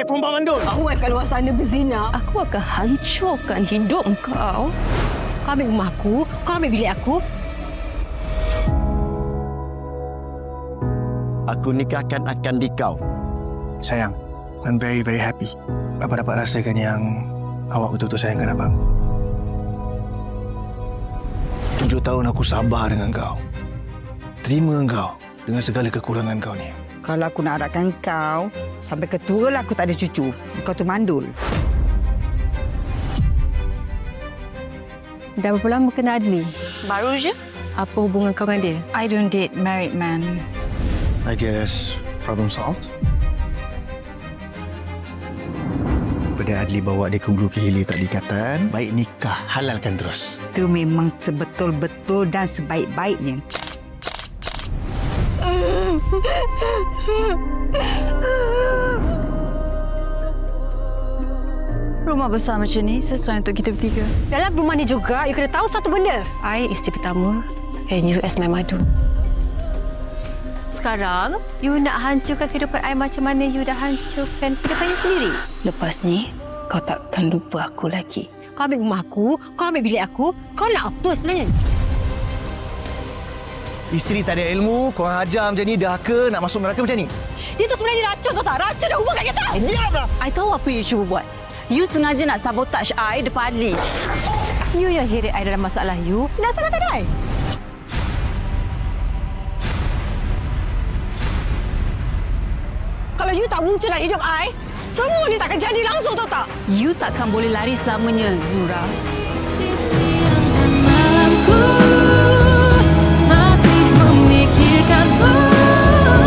perempuan mandul. Awak kat luar sana berzina. Aku akan hancurkan hidup kau. Kau ambil rumah aku, kau ambil bilik aku. Aku nikahkan Akandi kau. Sayang, I'm very, very happy. Abang dapat rasakan yang awak betul-betul sayangkan abang. 7 tahun aku sabar dengan kau. Terima kau dengan segala kekurangan kau ni. Kalau aku nak arakkan kau, sampai ketua lah aku tak ada cucu. Kau tu mandul. Dah berapa lama kenal Adli? Baru je. Apa hubungan kau dengan dia? I don't date married men. I guess problem solved. Daripada Adli bawa dia ke hulu ke hilir tak dikatan, baik nikah, halalkan terus. Itu memang sebetul-betul dan sebaik-baiknya. Rumah besar macam ni sesuai untuk kita bertiga. Dalam rumah ni juga, you kena tahu satu benda. I isteri pertama and you as my madu. Sekarang, you nak hancurkan kehidupan I macam mana you dah hancurkan kehidupan you sendiri. Lepas ni, kau takkan lupa aku lagi. Kau ambil rumah aku, kau ambil bilik aku, kau nak apa sebenarnya? Isteri tak ada ilmu, korang hajar macam ni, dah ke nak masuk neraka macam ni? Dia tu sebenarnya racun tau tak? Racun dah hubungkan kita. Diamlah! I tahu apa you cuba buat. You sengaja nak sabotage I depan Adli. You yang heret I dalam masalah you. Nak salahkan I? Kalau you tak muncul dalam hidup I, semua ni takkan jadi langsung tau tak? You takkan boleh lari selamanya, Zura.